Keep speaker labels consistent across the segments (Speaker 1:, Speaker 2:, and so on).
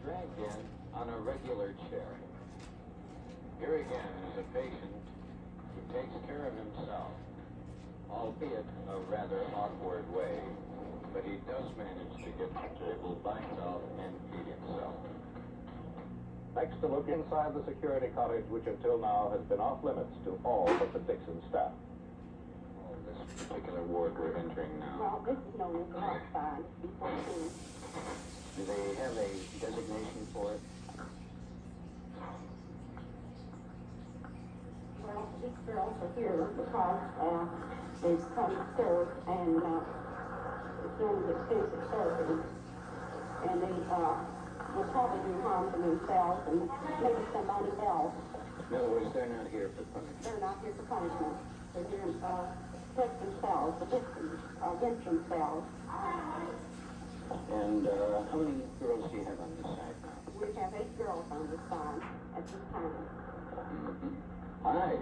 Speaker 1: dragged in on a regular chair. Here again is a patient who takes care of himself, albeit a rather awkward way, but he does manage to get to the table by himself and feed himself.
Speaker 2: Next, a look inside the security cottage, which until now has been off limits to all but the Dixon staff.
Speaker 1: Oh, this particular ward we're entering now.
Speaker 3: Well, this is known as the hot side, B14.
Speaker 1: Do they have a designation for it?
Speaker 3: Well, these girls are here because they've come to serve and it's known as extensive therapy. And they will probably do harm to themselves and maybe somebody else.
Speaker 1: In other words, they're not here for punishment.
Speaker 3: They're not here for punishment. They're here to protect themselves, against themselves.
Speaker 1: And how many girls do you have on this side now?
Speaker 3: We have 8 girls on this side at this time.
Speaker 1: Mm-hmm. Hi.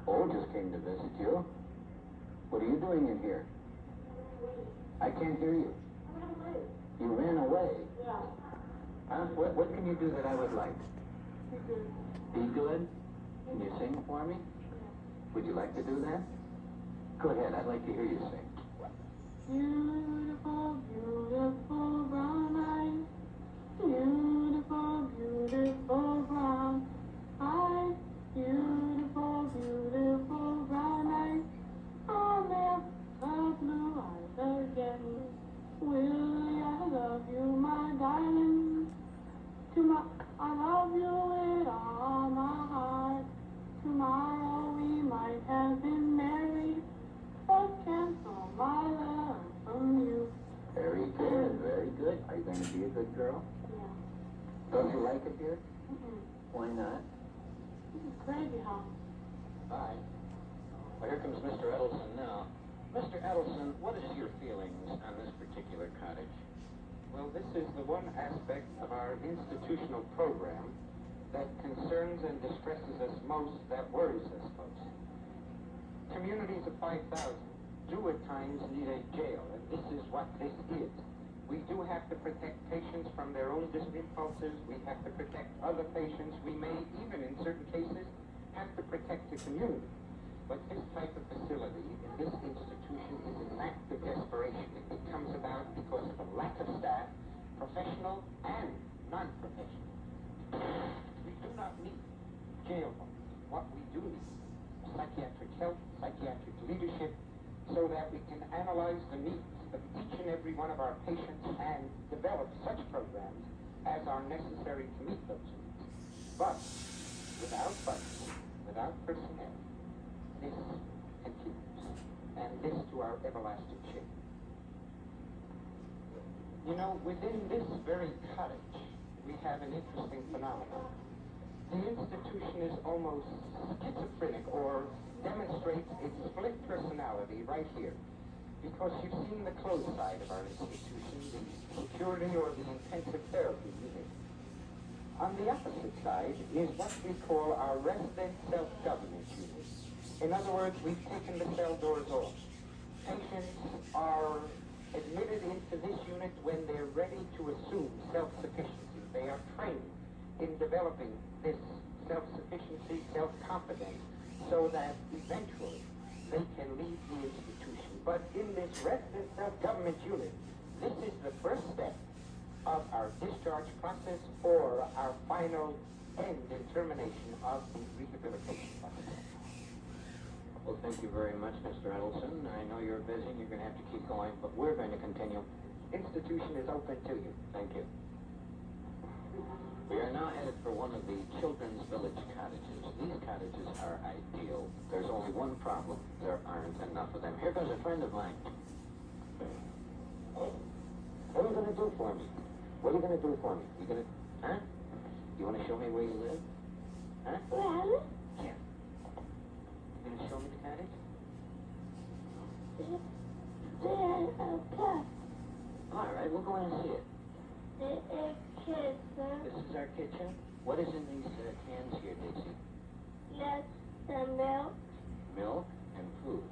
Speaker 1: Oh, just came to visit you. What are you doing in here? I can't hear you. You ran away?
Speaker 3: Yeah.
Speaker 1: Huh? What can you do that I would like? Be good? Can you sing for me? Would you like to do that? Go ahead, I'd like to hear you sing.
Speaker 3: Beautiful, beautiful brown eyes. Beautiful, beautiful brown eyes. Beautiful, beautiful brown eyes. Oh, there, the blue eyes again. Willie, I love you, my darling. I love you with all my heart. Tomorrow we might have been married, but cancel my love from you.
Speaker 1: Very good, very good. Are you going to be a good girl?
Speaker 3: Yeah.
Speaker 1: Don't you like it here?
Speaker 3: Mm-mm.
Speaker 1: Why not?
Speaker 3: This is crazy, huh?
Speaker 1: Bye. Well, here comes Mr. Edelson now. Mr. Edelson, what is your feelings on this particular cottage?
Speaker 4: Well, this is the one aspect of our institutional program that concerns and distresses us most, that worries us most. Communities of 5,000 do at times need a jail, and this is what this is. We do have to protect patients from their own impulses. We have to protect other patients. We may even, in certain cases, have to protect the community. But this type of facility in this institution is an act of desperation. It comes about because of a lack of staff, professional and non-professional. We do not need jail homes. What we do need is psychiatric help, psychiatric leadership, so that we can analyze the needs of each and every one of our patients and develop such programs as are necessary to meet those needs. But without funds, without personnel, this continues, and this to our everlasting shame. You know, within this very cottage, we have an interesting phenomenon. The institution is almost schizophrenic, or demonstrates its split personality right here. Because you've seen the closed side of our institution, the security or the intensive therapy unit. On the opposite side is what we call our resident self-government unit. In other words, we've taken the cell doors off. Patients are admitted into this unit when they're ready to assume self-sufficiency. They are trained in developing this self-sufficiency, self-confidence, so that eventually they can leave the institution. But in this resident self-government unit, this is the first step of our discharge process or our final end and termination of the rehabilitation process.
Speaker 1: Well, thank you very much, Mr. Edelson. I know you're busy and you're going to have to keep going, but we're going to continue.
Speaker 4: Institution is open to you.
Speaker 1: Thank you. We are now headed for one of the children's village cottages. These cottages are ideal. There's only one problem. There aren't enough of them. Here goes a friend of mine. What are you going to do for me? What are you going to do for me? You going to, huh? You want to show me where you live? Huh?
Speaker 3: Well,
Speaker 1: Yeah. You going to show me the cottage?
Speaker 3: there's a cat.
Speaker 1: All right, we'll go in and see it.
Speaker 3: There's a kid, sir.
Speaker 1: This is our kitchen. What is in these cans here, Dixie?
Speaker 3: That's the milk
Speaker 1: Milk and food.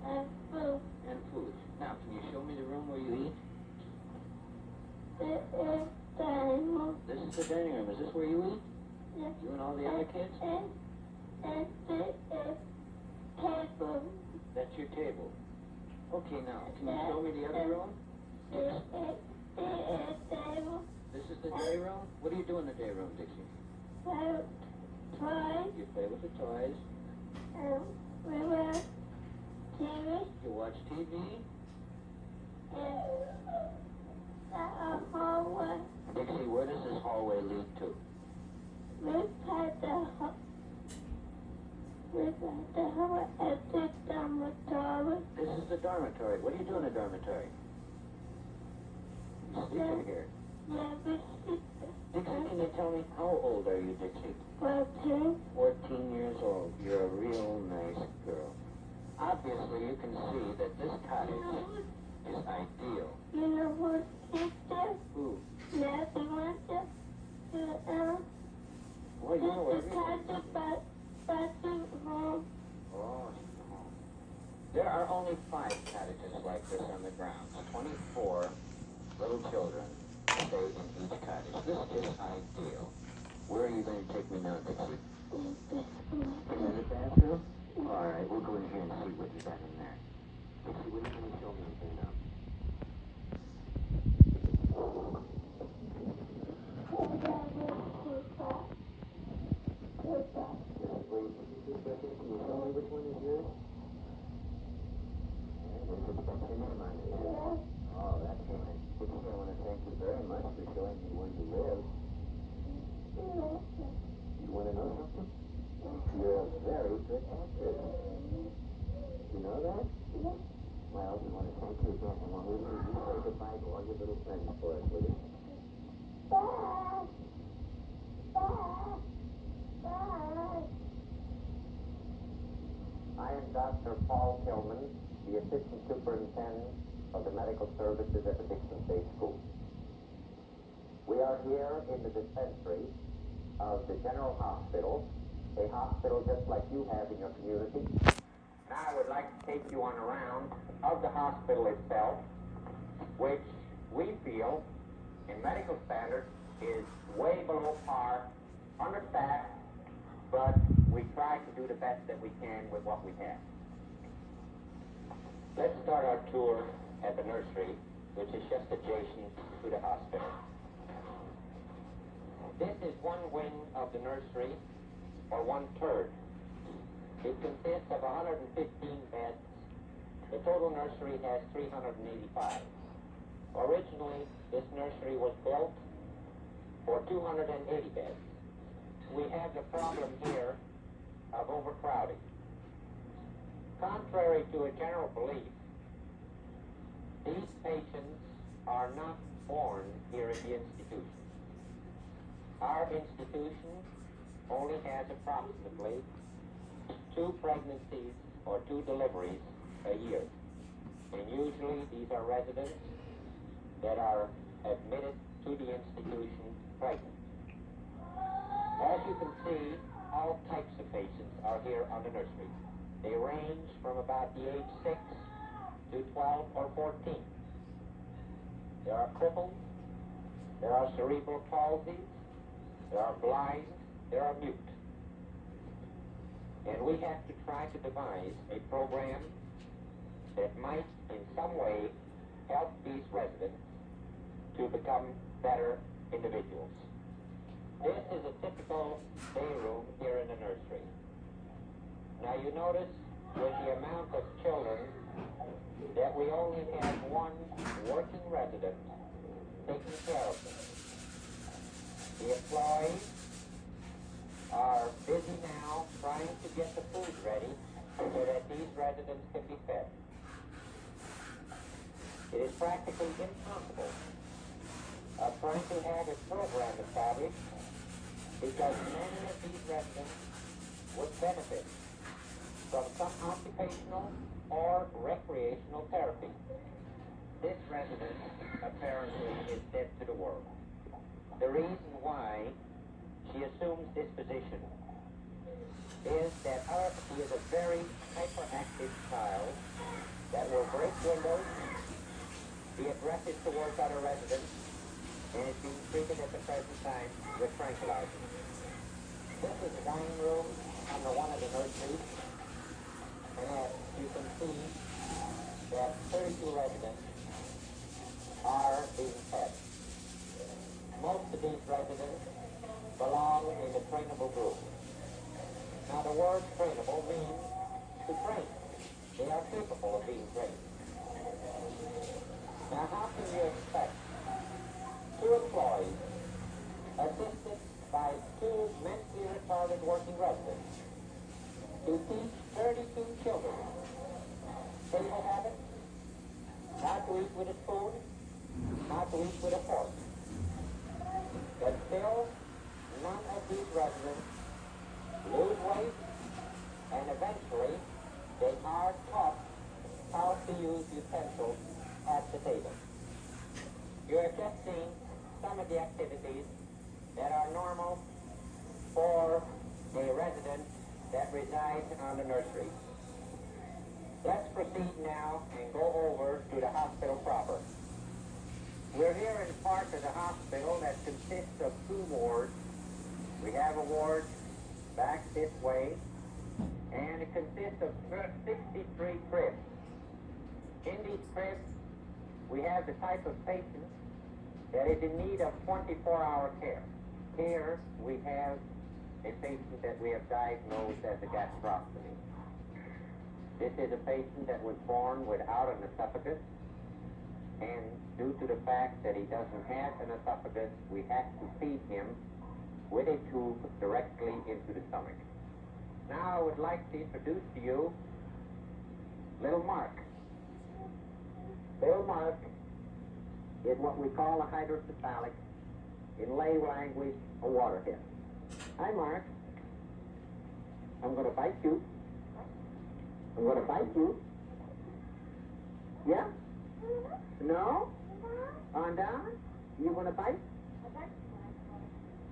Speaker 3: and food.
Speaker 1: And food. Now, can you show me the room where you eat? This is the dining room. Is this where you eat? You and all the other kids? That's your table. Okay, now, can you show me the other room? This is the day room? What do you do in the day room, Dixie? You play with the toys. You watch TV. Dixie, where does this hallway lead to? This is the dormitory. What do you do in the dormitory? You sleep in here. Dixie, can you tell me, how old are you, Dixie? 14 years old. You're a real nice girl. Obviously, you can see that this cottage is ideal.
Speaker 5: You know what is there?
Speaker 1: Who?
Speaker 5: Nothing like that.
Speaker 1: Well, you know everything.
Speaker 5: Home.
Speaker 1: Oh, there are only 5 cottages like this on the grounds. 24 little children stay in each cottage. This is ideal. Where are you going to take me now, Dixie? In the bathroom? All right, we'll go in here and see what you got in there. Dixie, what are you going to show me in here now? Can you show me which one is yours? This has got your name on it. Oh, that's nice. Dixie, I want to thank you very much for showing me where you live. You want to know something? You're a very good actress. You know that? Well, we want to thank you again, and when we leave, you say goodbye to all your little friends for us, will you? I am Dr. Paul Tillman, the Assistant Superintendent of the Medical Services at the Dixon State School. We are here in the dispensary of the General Hospital, a hospital just like you have in your community. Now I would like to take you on a round of the hospital itself, which we feel, in medical standards, is way below par, understaffed, but we try to do the best that we can with what we have. Let's start our tour at the nursery, which is just adjacent to the hospital. This is one wing of the nursery, or 1/3. It consists of 115 beds. The total nursery has 385. Originally, this nursery was built for 280 beds. We have the problem here of overcrowding. Contrary to a general belief, these patients are not born here in the institution. Our institution only has approximately 2 pregnancies or 2 deliveries a year. And usually these are residents that are admitted to the institution pregnant. As you can see, all types of patients are here on the nursery. They range from about the age 6 to 12 or 14. There are cripples, there are cerebral palsies, there are blind, there are mute. And we have to try to devise a program that might in some way help these residents to become better individuals. This is a typical day room here in the nursery. Now you notice with the amount of children that we only have one working resident taking care of them. The employees are busy now trying to get the food ready so that these residents can be fed. It is practically impossible trying to have a program established because many of these residents would benefit from some occupational or recreational therapy. This resident apparently is dead to the world. The reason why she assumes this position is that she is a very hyperactive child that will break windows, be aggressive towards other residents,
Speaker 4: and is being treated at the present time with tranquilizers. This is the dining room under one of the nurseries, and as you can see that 32 residents are being fed. Most of these residents belong in the trainable group. Now the word trainable means to train. They are capable of being trained. Now how can you expect two employees assisted by two mentally retarded working residents to teach 32 children table habits, how to eat with a spoon, how to eat with a fork? But still, none of these residents lose weight, and eventually they are taught how to use utensils at the table. You have just seen some of the activities that are normal for a resident that resides on the nursery. Let's proceed now and go over to the hospital proper. We're here in part of the hospital that consists of two wards. We have a ward back this way, and it consists of 63 cribs. In these cribs, we have the type of patient that is in need of 24-hour care. Here, we have a patient that we have diagnosed as a gastrostomy. This is a patient that was born without an esophagus, and due to the fact that he doesn't have an esophagus, we have to feed him with a tube directly into the stomach. Now I would like to introduce to you little Mark. Little Mark is what we call a hydrocephalic, in lay language, a waterhead. Hi, Mark. I'm going to bite you. I'm going to bite you. Yeah? No? On down? You want to bite?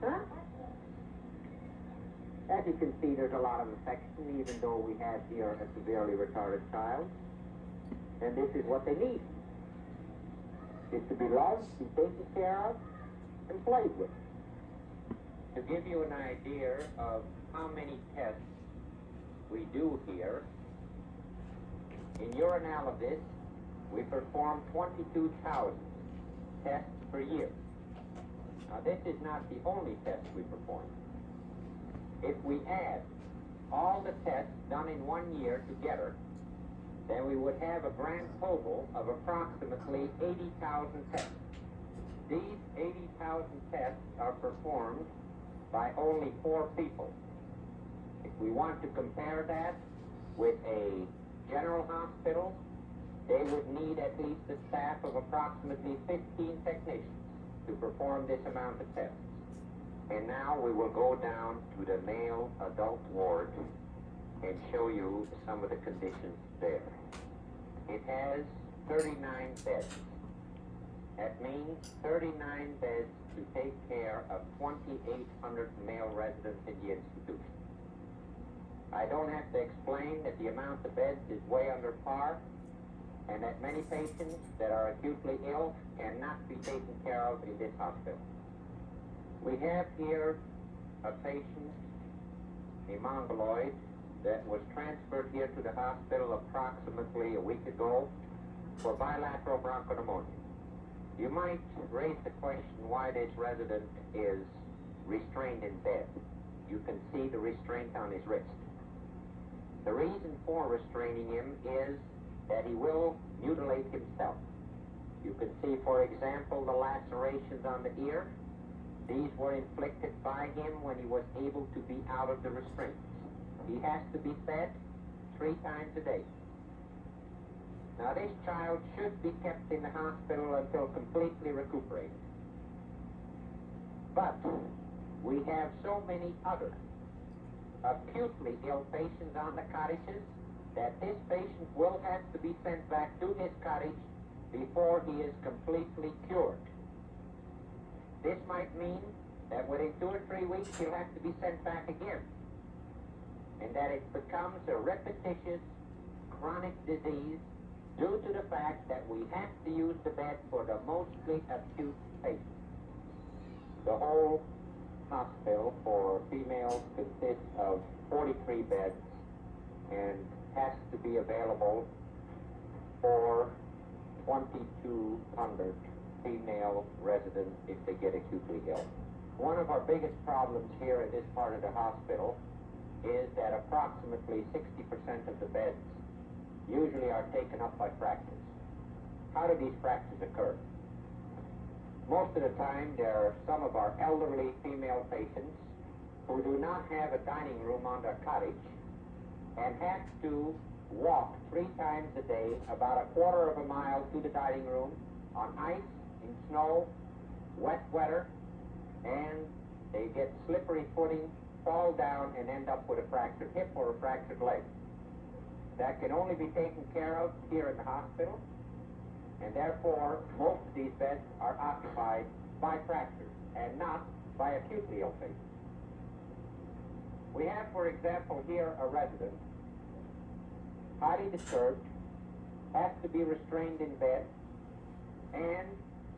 Speaker 4: Huh? As you can see, there's a lot of affection, even though we have here a severely retarded child. And this is what they need. Is to be loved, be taken care of, and played with. To give you an idea of how many tests we do here, in urinalysis, we perform 22,000 tests per year. Now, this is not the only test we perform. If we add all the tests done in 1 year together, then we would have a grand total of approximately 80,000 tests. These 80,000 tests are performed by only 4 people. If we want to compare that with a general hospital, they would need at least a staff of approximately 15 technicians to perform this amount of tests. And now we will go down to the male adult ward and show you some of the conditions there. It has 39 beds. That means 39 beds to take care of 2,800 male residents in the institution. I don't have to explain that the amount of beds is way under par, and that many patients that are acutely ill cannot be taken care of in this hospital. We have here a patient, a mongoloid, that was transferred here to the hospital approximately a week ago for bilateral bronchopneumonia. You might raise the question why this resident is restrained in bed. You can see the restraint on his wrist. The reason for restraining him is that he will mutilate himself. You can see, for example, the lacerations on the ear. These were inflicted by him when he was able to be out of the restraints. He has to be fed 3 times a day. Now, this child should be kept in the hospital until completely recuperated. But we have so many other acutely ill patients on the cottages that this patient will have to be sent back to his cottage before he is completely cured. This might mean that within 2 or 3 weeks he'll have to be sent back again, and that it becomes a repetitious chronic disease due to the fact that we have to use the bed for the mostly acute patients. The whole hospital for females consists of 43 beds and has to be available for 2,200 female residents if they get acutely ill. One of our biggest problems here in this part of the hospital is that approximately 60% of the beds usually are taken up by fractures. How do these fractures occur? Most of the time, there are some of our elderly female patients who do not have a dining room on their cottage and have to walk 3 times a day, about a quarter of a mile to the dining room on ice, in snow, wet weather, and they get slippery footing, fall down, and end up with a fractured hip or a fractured leg. That can only be taken care of here in the hospital, and therefore most of these beds are occupied by fractures and not by acutely ill patients. We have, for example, here a resident, highly disturbed, has to be restrained in bed, and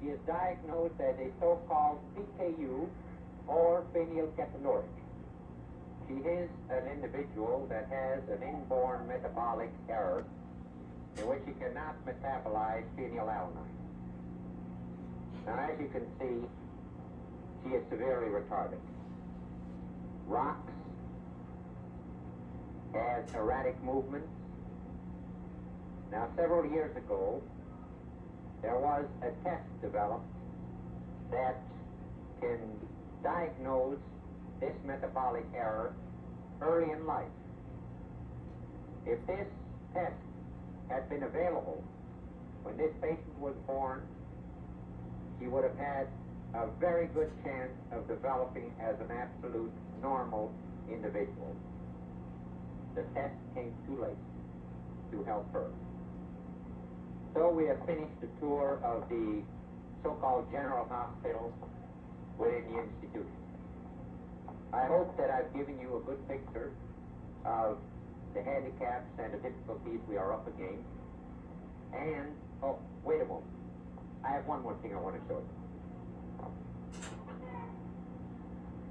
Speaker 4: he is diagnosed as a so-called PKU or phenylketonuria. She is an individual that has an inborn metabolic error in which she cannot metabolize phenylalanine. Now, as you can see, she is severely retarded. Rocks, has erratic movements. Now, several years ago, there was a test developed that can diagnose this metabolic error early in life. If this test had been available when this patient was born, he would have had a very good chance of developing as an absolute normal individual. The test came too late to help her. So we have finished the tour of the so-called general hospital within the institution. I hope that I've given you a good picture of the handicaps and the difficulties we are up against. And, oh, wait a moment. I have one more thing I want to show you.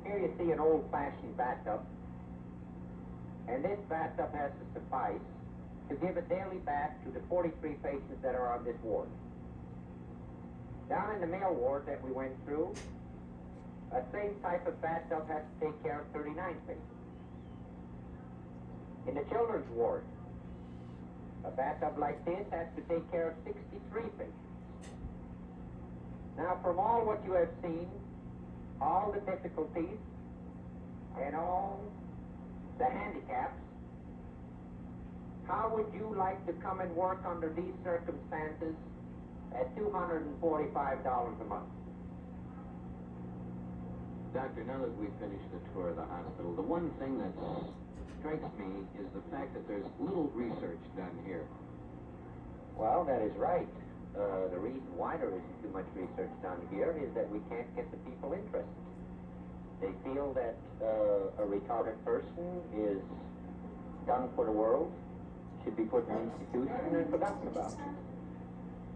Speaker 4: Here you see an old-fashioned bathtub. And this bathtub has to suffice to give a daily bath to the 43 patients that are on this ward. Down in the male ward that we went through, a same type of bathtub has to take care of 39 patients. In the children's ward, a bathtub like this has to take care of 63 patients. Now, from all what you have seen, all the difficulties and all the handicaps, how would you like to come and work under these circumstances at $245 a month?
Speaker 1: Doctor, now that we've finished the tour of the hospital, the one thing that strikes me is the fact that there's little research done here.
Speaker 4: Well, that is right. The reason why there isn't too much research done here is that we can't get the people interested. They feel that a retarded person is done for the world, should be put in an institution and forgotten about.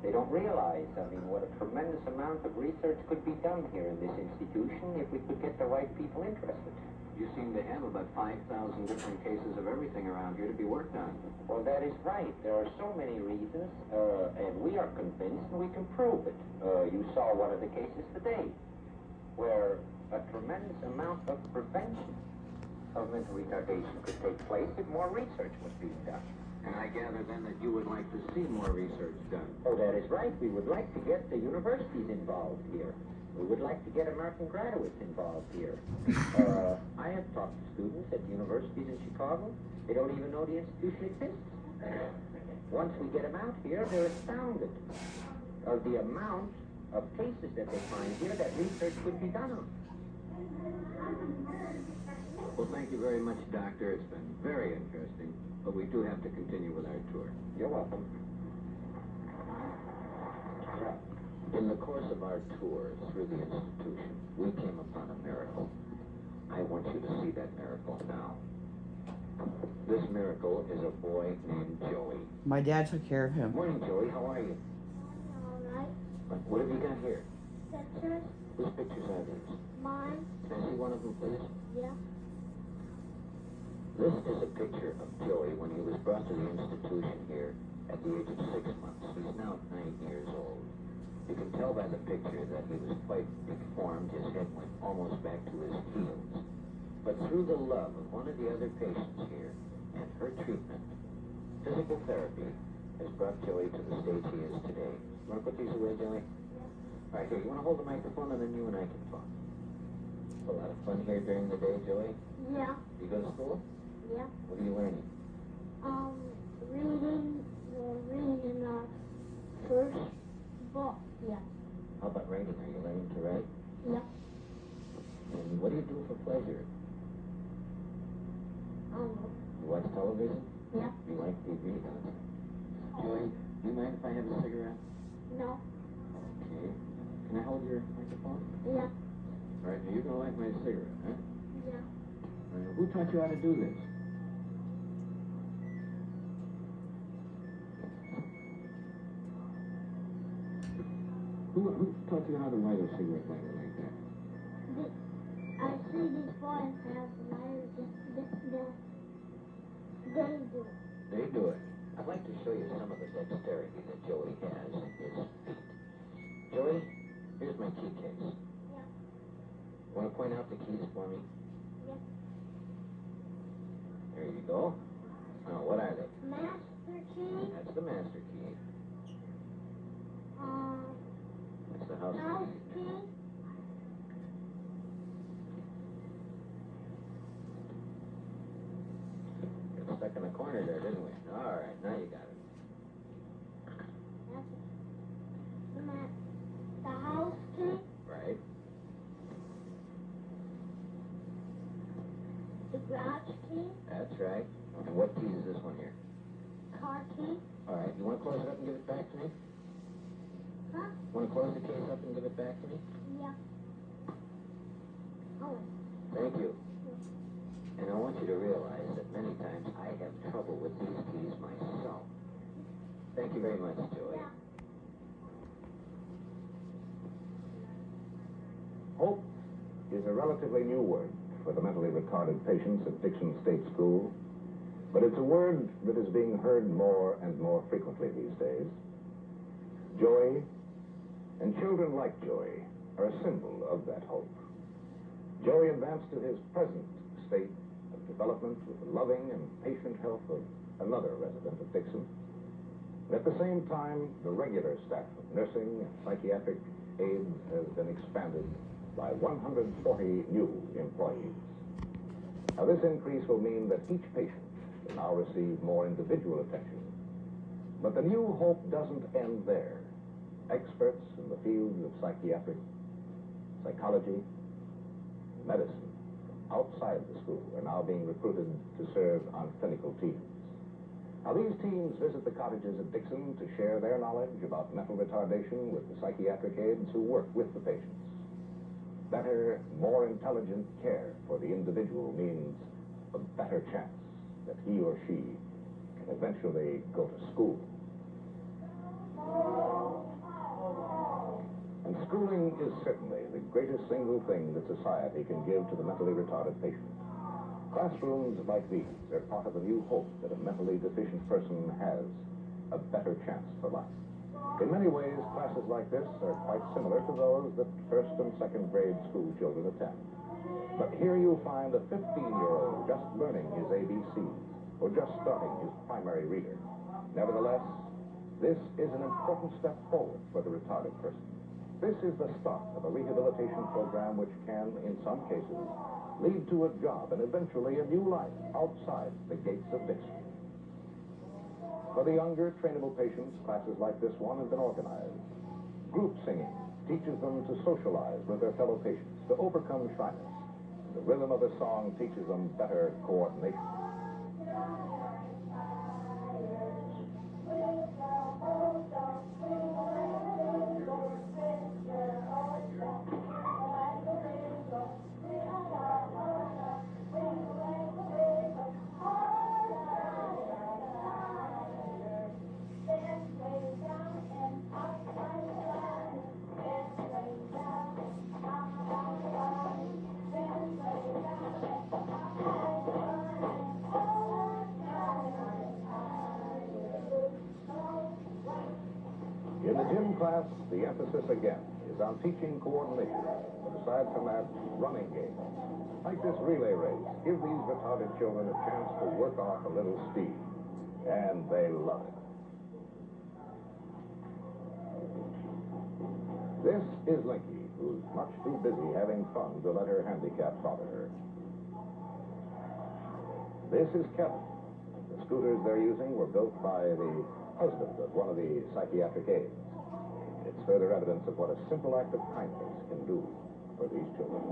Speaker 4: They don't realize, what a tremendous amount of research could be done here in this institution if we could get the right people interested.
Speaker 1: You seem to have about 5,000 different cases of everything around here to be worked on.
Speaker 4: Well, that is right. There are so many reasons, and we are convinced and we can prove it. You saw one of the cases today, where a tremendous amount of prevention of mental retardation could take place if more research was being done.
Speaker 1: And I gather then that you would like to see more research done.
Speaker 4: Oh, that is right. We would like to get the universities involved here. We would like to get American graduates involved here. I have talked to students at the universities in Chicago. They don't even know the institution exists. Once we get them out here, they're astounded of the amount of cases that they find here that research could be done on.
Speaker 1: Well, thank you very much, Doctor. It's been very interesting, but we do have to continue with our tour.
Speaker 4: You're welcome.
Speaker 1: In the course of our tour through the institution, we came upon a miracle. I want you to see that miracle now. This miracle is a boy named Joey.
Speaker 6: My dad took care of him.
Speaker 1: Morning, Joey. How are you?
Speaker 5: Alright.
Speaker 1: What have you got here?
Speaker 5: Pictures.
Speaker 1: Whose pictures are these?
Speaker 5: Mine.
Speaker 1: Can I see one of them, please?
Speaker 5: Yeah.
Speaker 1: This is a picture of Joey when he was brought to the institution here at the age of 6 months. He's now 9 years old. You can tell by the picture that he was quite deformed. His head went almost back to his heels. But through the love of one of the other patients here and her treatment, physical therapy has brought Joey to the stage he is today. You want to put these away, Joey? All right, here, you want to hold the microphone and then you and I can talk. A lot of fun here during the day, Joey.
Speaker 5: Yeah.
Speaker 1: You go to school?
Speaker 5: Yeah.
Speaker 1: What are you learning?
Speaker 5: Reading. We're reading in our first book. Yeah.
Speaker 1: How about writing? Are you learning to write?
Speaker 5: Yeah.
Speaker 1: And what do you do for pleasure? You watch television?
Speaker 5: Yeah.
Speaker 1: You like TV, don't you? Joey, do you mind if I have a cigarette?
Speaker 5: No.
Speaker 1: Okay. Can I hold your microphone?
Speaker 5: Yeah.
Speaker 1: All right, now you're going to light my cigarette, huh?
Speaker 5: Yeah.
Speaker 1: Who taught you how to do this? Who taught you how to light a cigarette lighter like that?
Speaker 5: I see these boys have lighters. They do it.
Speaker 1: They do it. I'd like to show you some of the dexterity that Joey has in his feet. Joey, here's my key case.
Speaker 5: Yeah.
Speaker 1: Want to point out the keys for me?
Speaker 5: Yeah.
Speaker 1: There you go. Now, what are they?
Speaker 5: Master key.
Speaker 1: That's the master key. That's the house
Speaker 5: House
Speaker 1: key.
Speaker 5: key.
Speaker 1: Got stuck in the corner there, didn't we? All right, now you got it.
Speaker 5: That's it. The house key.
Speaker 1: Right.
Speaker 5: The garage key.
Speaker 1: That's right. And what key is this one here?
Speaker 5: Car key.
Speaker 1: All right, you want to close it up and give it back to me?
Speaker 5: Huh?
Speaker 1: Want to close the case up and give it back to me?
Speaker 5: Yeah. Oh.
Speaker 1: Thank you. And I want you to realize that many times I have trouble with these keys myself. Thank you very much, Joey.
Speaker 5: Yeah.
Speaker 2: Hope is a relatively new word for the mentally retarded patients at Dixon State School, but it's a word that is being heard more and more frequently these days. Joy and children like Joy are a symbol of that hope. Joy advanced to his present state of development with the loving and patient help of another resident of Dixon. And at the same time, the regular staff of nursing and psychiatric aides has been expanded by 140 new employees. Now, this increase will mean that each patient will now receive more individual attention. But the new hope doesn't end there. Experts in the fields of psychiatric, psychology, and medicine from outside the school are now being recruited to serve on clinical teams. Now, these teams visit the cottages at Dixon to share their knowledge about mental retardation with the psychiatric aides who work with the patients. Better, more intelligent care for the individual means a better chance that he or she can eventually go to school. And schooling is certainly the greatest single thing that society can give to the mentally retarded patient. Classrooms like these are part of a new hope that a mentally deficient person has a better chance for life. In many ways, classes like this are quite similar to those that first and second grade school children attend. But here you'll find a 15-year-old just learning his ABCs or just starting his primary reader. Nevertheless, this is an important step forward for the retarded person. This is the start of a rehabilitation program which can, in some cases, lead to a job and eventually a new life outside the gates of Dixon. For the younger, trainable patients, classes like this one have been organized. Group singing teaches them to socialize with their fellow patients, to overcome shyness. The rhythm of the song teaches them better coordination. gym class, the emphasis again is on teaching coordination. But aside from that, running games, like this relay race, give these retarded children a chance to work off a little steam. And they love it. This is Linky, who's much too busy having fun to let her handicap bother her. This is Kevin. The scooters they're using were built by the husband of one of the psychiatric aides. It's further evidence of what a simple act of kindness can do for these children.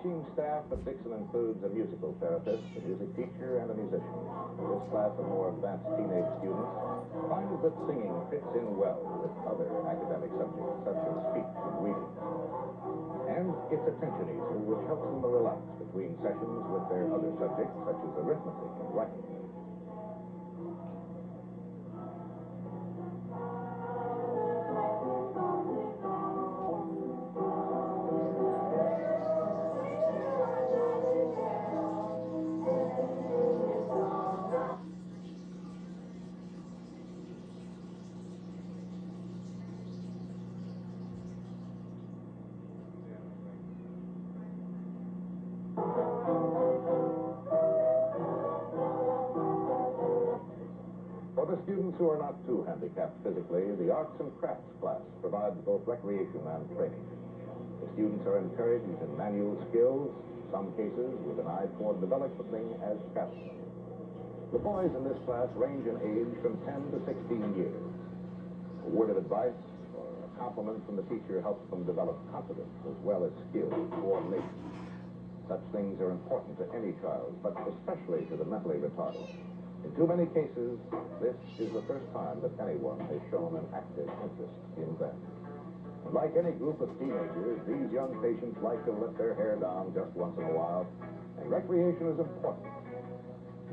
Speaker 2: Teaching staff at Dixon includes a musical therapist, a music teacher, and a musician. This class of more advanced teenage students finds that singing fits in well with other academic subjects, such as speech and reading. And it's a tension easer, which helps them to relax between sessions with their other subjects, such as arithmetic and writing. For the students who are not too handicapped physically, the arts and crafts class provides both recreation and training. The students are encouraged in manual skills, in some cases with an eye toward developing as craftsmen. The boys in this class range in age from 10 to 16 years. A word of advice or a compliment from the teacher helps them develop confidence as well as skill and coordination. Such things are important to any child, but especially to the mentally retarded. In too many cases, this is the first time that anyone has shown an active interest in them. And like any group of teenagers, these young patients like to let their hair down just once in a while, and recreation is important.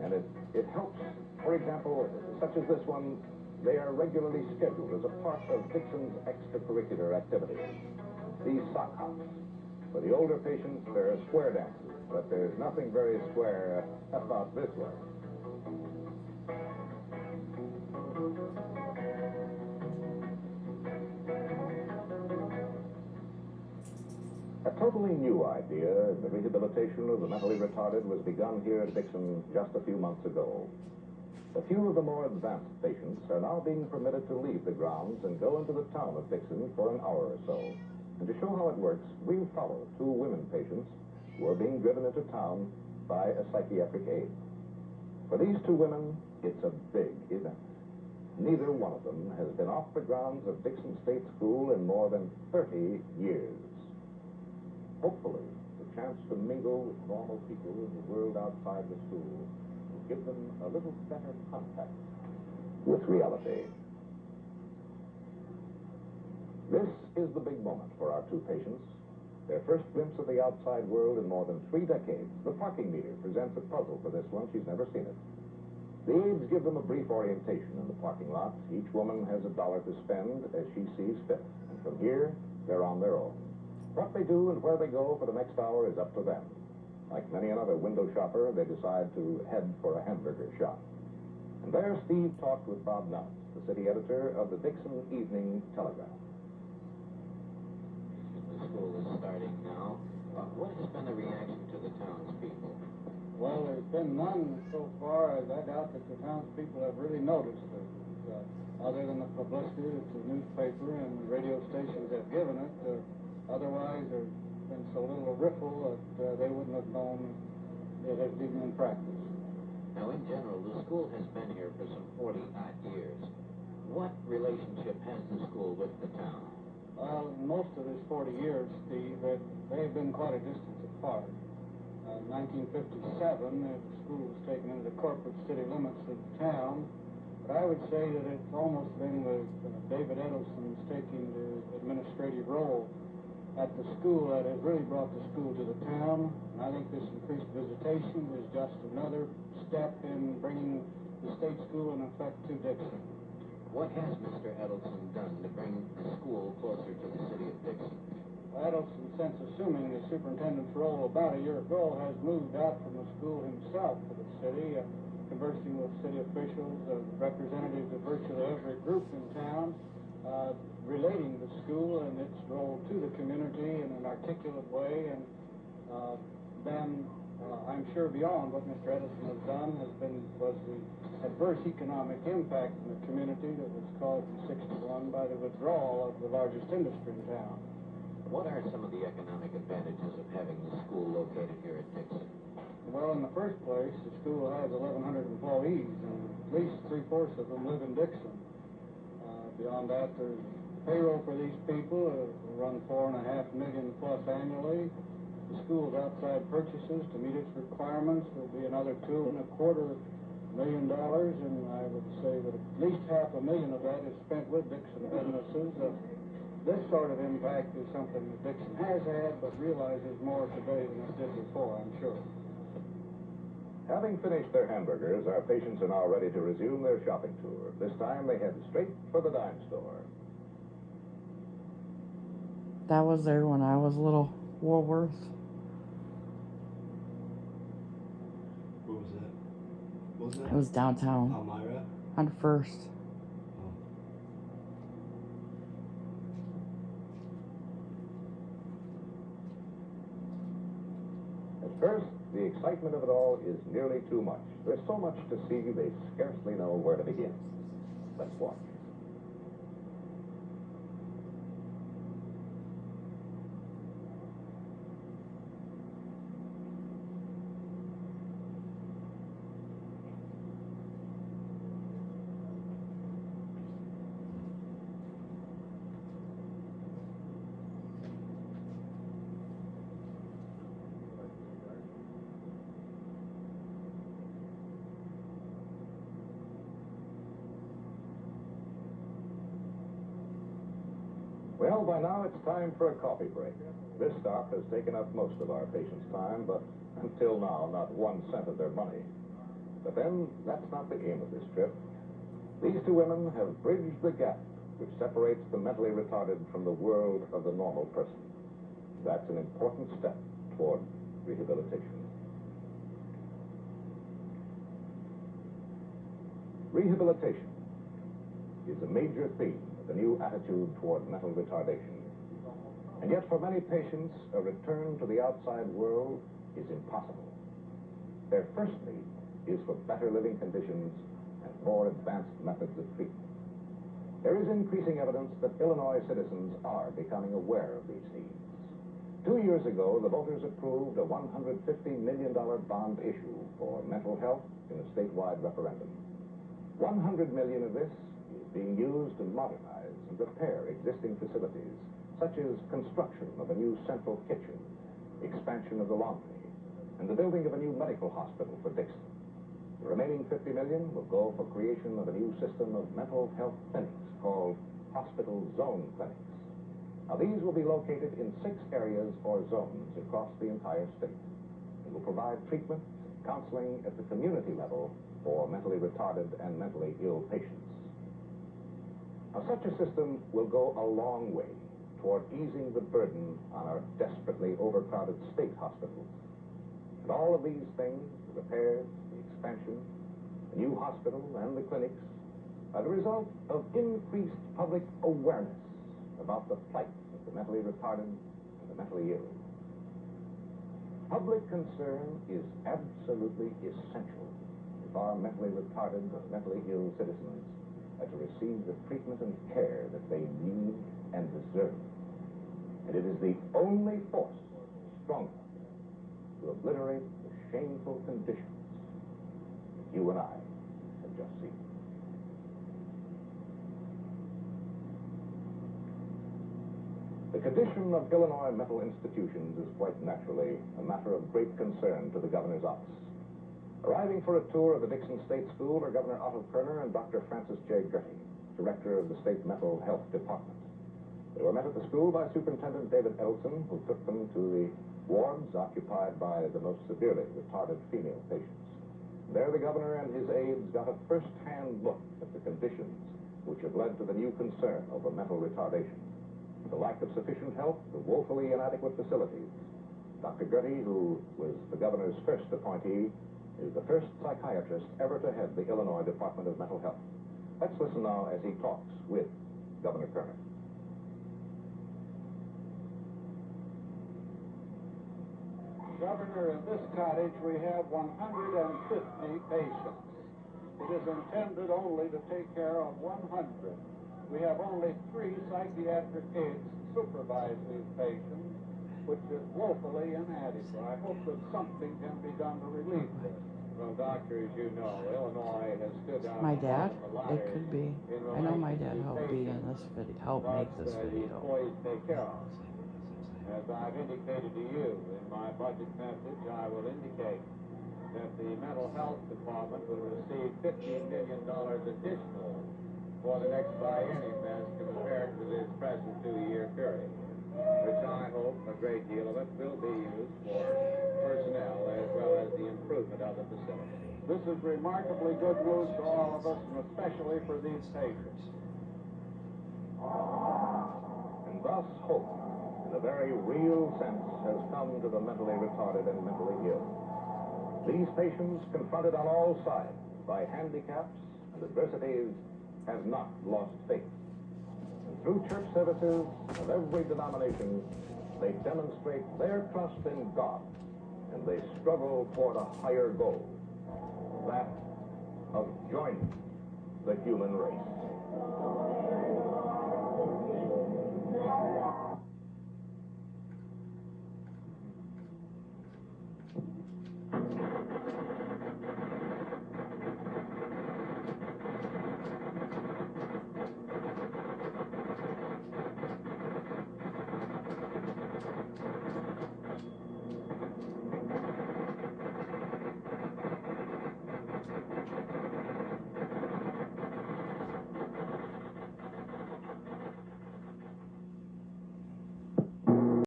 Speaker 2: And it helps. For example, such as this one, they are regularly scheduled as a part of Dixon's extracurricular activities. These sock hops. For the older patients, there are square dances, but there's nothing very square about this one. A totally new idea in the rehabilitation of the mentally retarded was begun here at Dixon just a few months ago. A few of the more advanced patients are now being permitted to leave the grounds and go into the town of Dixon for an hour or so. And to show how it works, we'll follow two women patients who are being driven into town by a psychiatric aide. For these two women, it's a big event. Neither one of them has been off the grounds of Dixon State School in more than 30 years. Hopefully, the chance to mingle with normal people in the world outside the school will give them a little better contact with reality. This is the big moment for our two patients. Their first glimpse of the outside world in more than 3 decades. The parking meter presents a puzzle for this one. She's never seen it. The aides give them a brief orientation in the parking lot. Each woman has $1 to spend as she sees fit. And from here, they're on their own. What they do and where they go for the next hour is up to them. Like many another window shopper, they decide to head for a hamburger shop. And there Steve talked with Bob Nutt, the city editor of the Dixon Evening Telegraph.
Speaker 1: The school is starting now. What has been the reaction to the townspeople?
Speaker 6: Well, there's been none so far, as I doubt that the townspeople have really noticed it. Other than the publicity that the newspaper and the radio stations have given it, otherwise there's been so little riffle that they wouldn't have known it had even in practice.
Speaker 1: Now, in general, the school has been here for some 40-odd years. What relationship has the school with the town?
Speaker 6: Most of this 40 years, Steve, they have been quite a distance apart. 1957, the school was taken into the corporate city limits of the town. But I would say that it's almost been with David Edelson's taking the administrative role at the school that has really brought the school to the town. And I think this increased visitation is just another step in bringing the state school in effect to Dixon.
Speaker 7: What has Mr. Edelson done to bring the school closer to the city of Dixon?
Speaker 6: Edelson, since assuming the superintendent's role about a year ago, has moved out from the school himself to the city, conversing with city officials, representatives of virtually every group in town, relating the school and its role to the community in an articulate way, and then I'm sure beyond what Mr. Edison has done was the adverse economic impact in the community that was caused in '61 by the withdrawal of the largest industry in town.
Speaker 7: What are some of the economic advantages of having the school located here at Dixon?
Speaker 6: Well, in the first place, the school has 1,100 employees, and at least 3/4 of them live in Dixon. Beyond that, there's payroll for these people. Run $4.5 million plus annually. The school's outside purchases to meet its requirements will be another $2.25 million, and I would say that at least $500,000 of that is spent with Dixon businesses. This sort of impact is something that Dixon has had, but realizes more today than it did before, I'm sure.
Speaker 2: Having finished their hamburgers, our patients are now ready to resume their shopping tour. This time they head straight for the dime store.
Speaker 8: That was there when I was little. Woolworth.
Speaker 9: Where was that? What was that?
Speaker 8: It was downtown
Speaker 9: Elmira?
Speaker 8: on First.
Speaker 9: Oh.
Speaker 2: At first, the excitement of it all is nearly too much. There's so much to see, they scarcely know where to begin. Let's watch. Well, by now it's time for a coffee break. This stop has taken up most of our patients' time, but until now, not 1 cent of their money. But then, that's not the aim of this trip. These two women have bridged the gap which separates the mentally retarded from the world of the normal person. That's an important step toward rehabilitation. Rehabilitation is a major theme of the new attitude toward mental retardation. And yet, for many patients, a return to the outside world is impossible. Their first need is for better living conditions and more advanced methods of treatment. There is increasing evidence that Illinois citizens are becoming aware of these needs. 2 years ago, the voters approved a $150 million bond issue for mental health in a statewide referendum. $100 million of this is being used to modernize and repair existing facilities, such as construction of a new central kitchen, expansion of the laundry, and the building of a new medical hospital for Dixon. The remaining $50 million will go for creation of a new system of mental health clinics called hospital zone clinics. Now, these will be located in 6 areas or zones across the entire state. They will provide treatment, counseling at the community level for mentally retarded and mentally ill patients. Now, such a system will go a long way toward easing the burden on our desperately overcrowded state hospitals. And all of these things, the repairs, the expansion, the new hospital, and the clinics, are the result of increased public awareness about the plight of the mentally retarded and the mentally ill. Public concern is absolutely essential if our mentally retarded and mentally ill citizens are to receive the treatment and care that they need and deserve. And it is the only force strong enough to obliterate the shameful conditions that you and I have just seen. The condition of Illinois mental institutions is quite naturally a matter of great concern to the governor's office. Arriving for a tour of the Dixon State School are Governor Otto Kerner and Dr. Francis J. Gertie, director of the State Mental Health Department. They were met at the school by Superintendent David Edelson, who took them to the wards occupied by the most severely retarded female patients. There the governor and his aides got a first-hand look at the conditions which have led to the new concern over mental retardation. The lack of sufficient help, the woefully inadequate facilities. Dr. Gertie, who was the governor's first appointee, is the first psychiatrist ever to head the Illinois Department of Mental Health. Let's listen now as he talks with Governor Kerner.
Speaker 6: Governor, in this cottage we have 150 patients. It is intended only to take care of 100. We have only 3 psychiatric aides to supervise these patients, which is woefully inadequate. I hope that something can be done to relieve this. Well, doctor, as you know, Illinois has stood out.
Speaker 8: My dad? It could be. I know my dad helped be in this video, helped make this
Speaker 6: The
Speaker 8: video.
Speaker 6: employees take care of. As I've indicated to you in my budget message, I will indicate that the mental health department will receive $15 million additional for the next biennium as compared to this present 2-year period, which I hope a great deal of it will be used for personnel as well as the improvement of the facility. This is remarkably good news to all of us, and especially for these patients.
Speaker 2: And thus hope, in a very real sense, has come to the mentally retarded and mentally ill. These patients, confronted on all sides by handicaps and adversities, have not lost faith. And through church services of every denomination, they demonstrate their trust in God, and they struggle toward a higher goal, that of joining the human race.